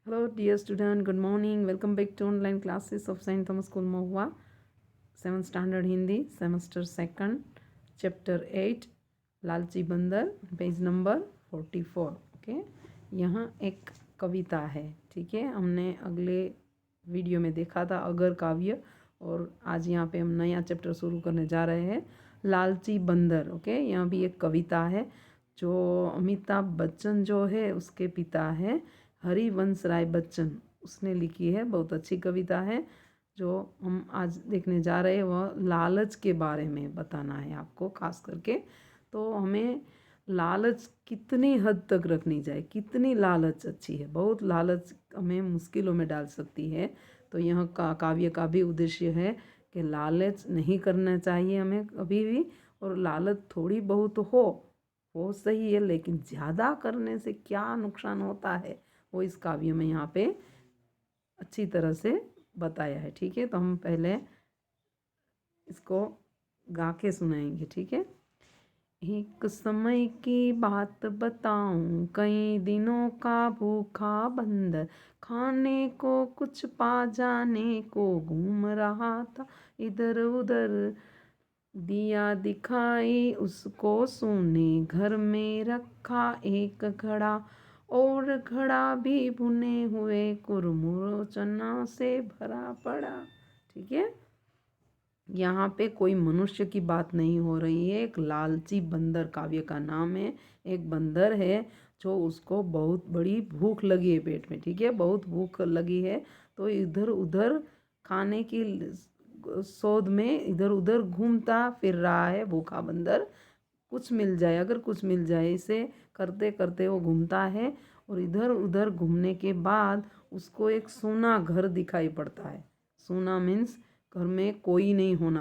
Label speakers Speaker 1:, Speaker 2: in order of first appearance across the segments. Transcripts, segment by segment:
Speaker 1: Hello, dear student. Good morning. Welcome back to online classes of Saint Thomas School Mohua. 7th Standard Hindi, Semester 2nd, Chapter 8, लालची बंदर, page number 44. Okay, यहाँ एक कविता है. ठीक है, हमने अगले वीडियो में देखा था अगर काव्य, और आज यहाँ पे हम नया चैप्टर शुरू करने जा रहे हैं, लालची बंदर. ओके, यहाँ भी एक कविता है जो अमिताभ बच्चन जो है उसके पिता है हरिवंश राय बच्चन, उसने लिखी है. बहुत अच्छी कविता है. जो हम आज देखने जा रहे हैं वह लालच के बारे में बताना है आपको खास करके. तो हमें लालच कितनी हद तक रखनी चाहिए, कितनी लालच अच्छी है. बहुत लालच हमें मुश्किलों में डाल सकती है. तो यह काव्य का भी उद्देश्य है कि लालच नहीं करना चाहिए हमें कभी भी. और लालच थोड़ी बहुत हो सही है, लेकिन ज़्यादा करने से क्या नुकसान होता है वो इस काव्य में यहाँ पे अच्छी तरह से बताया है. ठीक है, तो हम पहले इसको गा के सुनाएंगे. ठीक है. एक समय की बात बताऊं, कई दिनों का भूखा बंदर खाने को कुछ पा जाने को घूम रहा था इधर उधर. दिया दिखाई उसको सूने, घर में रखा एक घड़ा, और घड़ा भी भुने हुए कुरमुरो चना से भरा पड़ा. ठीक है, यहाँ पे कोई मनुष्य की बात नहीं हो रही है. एक लालची बंदर काव्य का नाम है. एक बंदर है जो उसको बहुत बड़ी भूख लगी है पेट में. ठीक है, बहुत भूख लगी है, तो इधर उधर खाने की शोध में इधर उधर घूमता फिर रहा है भूखा बंदर. कुछ मिल जाए, अगर कुछ मिल जाए, इसे करते करते वो घूमता है. और इधर उधर घूमने के बाद उसको एक सूना घर दिखाई पड़ता है. सूना मीन्स घर में कोई नहीं होना,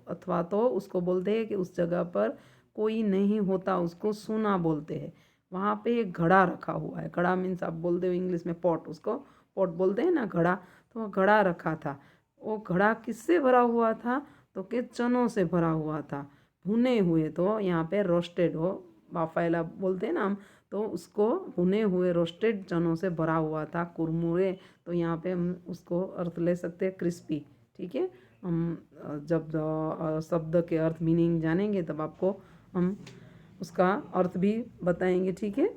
Speaker 1: अथवा तो उसको बोलते हैं कि उस जगह पर कोई नहीं होता, उसको सूना बोलते हैं. वहाँ पे एक घड़ा रखा हुआ है. घड़ा मीन्स आप बोलते हो इंग्लिश में पॉट, उसको पॉट बोलते हैं ना, घड़ा. तो वह घड़ा रखा था. वो घड़ा किससे भरा हुआ था? तो कि चनों से भरा हुआ था, भुने हुए. तो यहाँ पे रोस्टेड हो, बाफायला बोलते हैं ना हम, तो उसको भुने हुए रोस्टेड चनों से भरा हुआ था, कुरमुरे. तो यहाँ पे हम उसको अर्थ ले सकते हैं क्रिस्पी. ठीक है, हम जब शब्द के अर्थ मीनिंग जानेंगे तब आपको हम उसका अर्थ भी बताएंगे. ठीक है,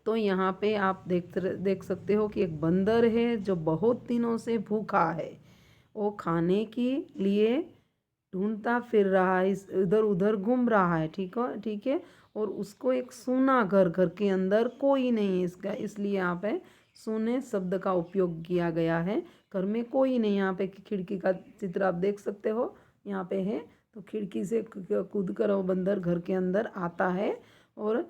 Speaker 1: तो यहाँ पे आप देख सकते हो कि एक बंदर है जो बहुत दिनों से भूखा है. वो खाने के लिए ढूंढता फिर रहा है, इधर उधर घूम रहा है. ठीक है, ठीक है. और उसको एक सूना घर, घर के अंदर कोई नहीं है इसका, इसलिए यहाँ पे सूने शब्द का उपयोग किया गया है. घर में कोई नहीं. यहाँ पे खिड़की का चित्र आप देख सकते हो, यहाँ पे है. तो खिड़की से कूद कर वो बंदर घर के अंदर आता है. और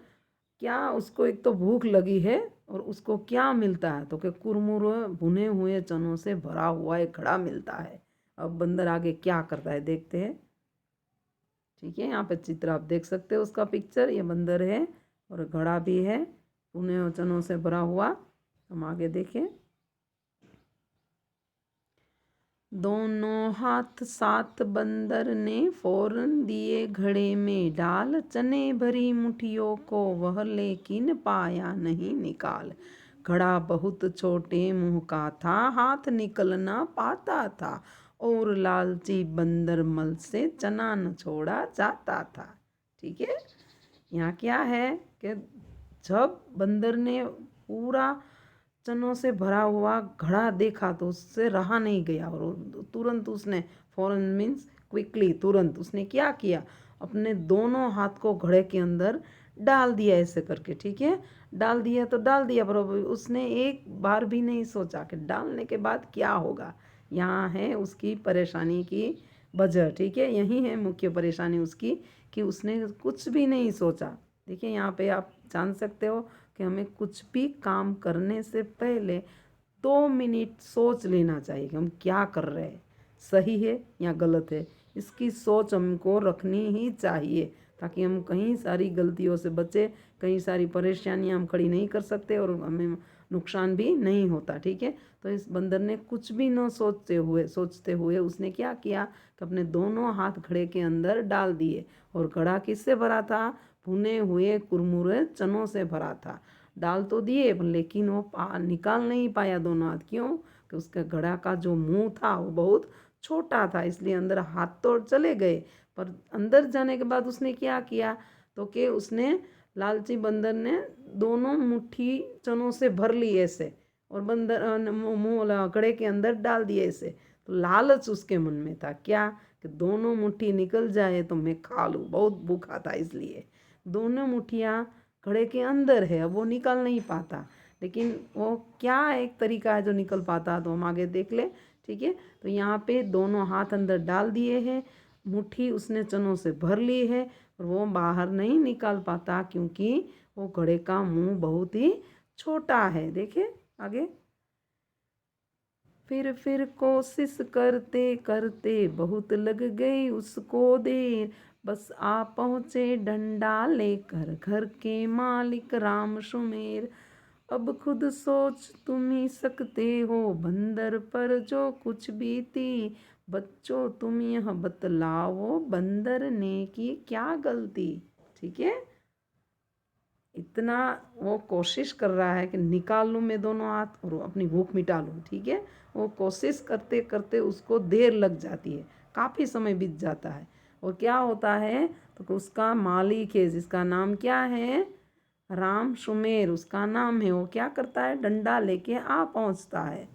Speaker 1: क्या उसको एक तो भूख लगी है, और उसको क्या मिलता है? तो कि कुरमुरे भुने हुए चनों से भरा हुआ एक घड़ा मिलता है. अब बंदर आगे क्या करता है देखते हैं. ठीक है, यहाँ पे चित्र आप देख सकते हो, उसका पिक्चर. ये बंदर है और घड़ा भी है भुने हुए चनों से भरा हुआ. हम आगे देखें. दोनों हाथ साथ बंदर ने फौरन दिए घड़े में डाल, चने भरी मुट्ठियों को वह लेकिन पाया नहीं निकाल. घड़ा बहुत छोटे मुंह का था, हाथ निकल ना पाता था, और लालची बंदर मल से चना न छोड़ा जाता था. ठीक है, यहाँ क्या है कि जब बंदर ने पूरा चनों से भरा हुआ घड़ा देखा तो उससे रहा नहीं गया, और तुरंत उसने, फौरन मीन्स क्विकली, तुरंत उसने क्या किया, अपने दोनों हाथ को घड़े के अंदर डाल दिया ऐसे करके. ठीक है, डाल दिया तो डाल दिया, पर उसने एक बार भी नहीं सोचा कि डालने के बाद क्या होगा. यहाँ है उसकी परेशानी की वजह. ठीक है, यही है मुख्य परेशानी उसकी, कि उसने कुछ भी नहीं सोचा. देखिए, यहाँ पे आप जान सकते हो कि हमें कुछ भी काम करने से पहले 2 मिनट सोच लेना चाहिए कि हम क्या कर रहे हैं, सही है या गलत है. इसकी सोच हमको रखनी ही चाहिए, ताकि हम कई सारी गलतियों से बचे, कई सारी परेशानियां हम खड़ी नहीं कर सकते, और हमें नुकसान भी नहीं होता. ठीक है, तो इस बंदर ने कुछ भी न सोचते हुए उसने क्या किया कि अपने दोनों हाथ घड़े के अंदर डाल दिए. और घड़ा किससे भरा था? भुने हुए कुरमुरे चनों से भरा था. डाल तो दिए लेकिन वो निकाल नहीं पाया दोनों हाथ। क्यों? कि उसके घड़ा का जो मुंह था वो बहुत छोटा था, इसलिए अंदर हाथ तो चले गए, पर अंदर जाने के बाद उसने क्या किया तो कि उसने लालची बंदर ने दोनों मुट्ठी चनों से भर ली ऐसे, और बंदर मुंह घड़े के अंदर डाल दिए ऐसे। तो लालच उसके मन में था क्या कि दोनों मुट्ठी निकल जाए तो मैं खा लूँ, बहुत भूखा था इसलिए। दोनों मुट्ठियाँ घड़े के अंदर है, अब वो निकल नहीं पाता, लेकिन वो क्या एक तरीका है जो निकल पाता, तो हम आगे देख ले। ठीक है, तो यहाँ पे दोनों हाथ अंदर डाल दिए हैं, मुट्ठी उसने चनों से भर ली है, और वो बाहर नहीं निकाल पाता क्योंकि वो घड़े का मुंह बहुत ही छोटा है। देखिए आगे, फिर कोशिश करते करते बहुत लग गई उसको देर, बस आ पहुँचे डंडा लेकर घर के मालिक राम सुमेर। अब खुद सोच तुम ही सकते हो बंदर पर जो कुछ बीती, बच्चों तुम यह बतलाओ बंदर ने की क्या गलती। ठीक है, इतना वो कोशिश कर रहा है कि निकाल लूँ मैं दोनों हाथ और अपनी भूख मिटा लूँ। ठीक है, वो कोशिश करते करते उसको देर लग जाती है, काफ़ी समय बीत जाता है, और क्या होता है तो उसका मालिक है जिसका नाम क्या है, राम सुमेर उसका नाम है, वो क्या करता है डंडा लेके आ पहुंचता है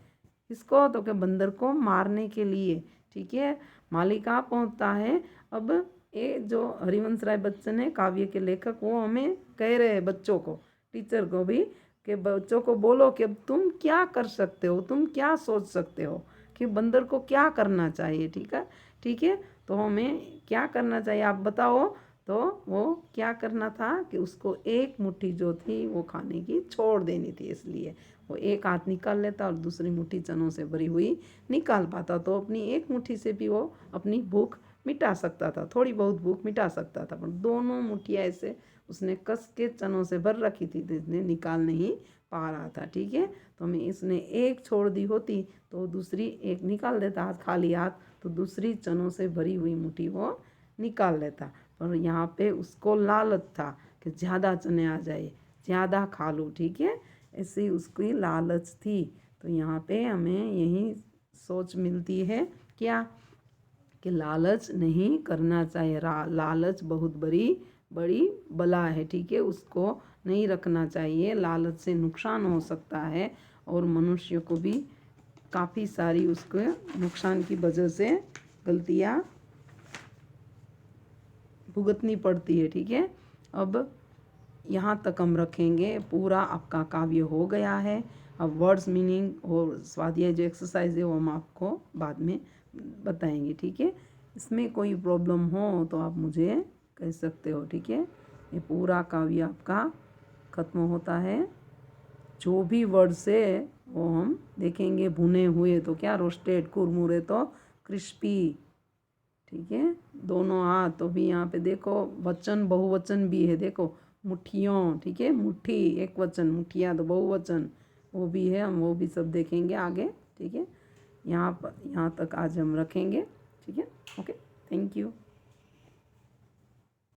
Speaker 1: इसको तो कि बंदर को मारने के लिए। ठीक है, मालिक आ पहुंचता है। अब ये जो हरिवंश राय बच्चन है काव्य के लेखक, वो हमें कह रहे हैं बच्चों को, टीचर को भी, कि बच्चों को बोलो कि अब तुम क्या कर सकते हो, तुम क्या सोच सकते हो कि बंदर को क्या करना चाहिए। ठीक है, ठीक है, तो हमें क्या करना चाहिए आप बताओ। तो वो क्या करना था कि उसको एक मुट्ठी जो थी वो खाने की छोड़ देनी थी, इसलिए वो एक हाथ निकाल लेता और दूसरी मुट्ठी चनों से भरी हुई निकाल पाता, तो अपनी एक मुट्ठी से भी वो अपनी भूख मिटा सकता था, थोड़ी बहुत भूख मिटा सकता था। पर दोनों मुट्ठियाँ ऐसे उसने कस के चनों से भर रखी थी, इसने निकाल नहीं पा रहा था। ठीक है, तो हमें इसने एक छोड़ दी होती तो दूसरी एक निकाल देता, हाथ खाली हाथ, तो दूसरी चनों से भरी हुई मुट्ठी वो निकाल लेता। पर यहाँ पे उसको लालच था कि ज़्यादा चने आ जाए, ज़्यादा खा लूँ। ठीक है, ऐसी उसकी लालच थी। तो यहाँ पे हमें यही सोच मिलती है क्या कि लालच नहीं करना चाहिए, लालच बहुत बड़ी बला है। ठीक है, उसको नहीं रखना चाहिए, लालच से नुकसान हो सकता है और मनुष्य को भी काफ़ी सारी उसके नुकसान की वजह से गलतियाँ भुगतनी पड़ती है। ठीक है, अब यहाँ तक हम रखेंगे, पूरा आपका काव्य हो गया है। अब वर्ड्स मीनिंग और स्वाध्याय जो एक्सरसाइज है वो हम आपको बाद में बताएंगे। ठीक है, इसमें कोई प्रॉब्लम हो तो आप मुझे कह सकते हो। ठीक है, ये पूरा काव्य आपका ख़त्म होता है। जो भी वर्ड्स है वो हम देखेंगे, भुने हुए तो क्या रोस्टेड, कुरमुरे तो क्रिस्पी। ठीक है, दोनों हाथ तो भी यहाँ पे देखो, वचन बहुवचन भी है, देखो मुट्ठियों। ठीक है, मुट्ठी एक वचन, मुट्ठियाँ तो बहुवचन, वो भी है, हम वो भी सब देखेंगे आगे। ठीक है, यहाँ तक आज हम रखेंगे। ठीक है, ओके, थैंक यू।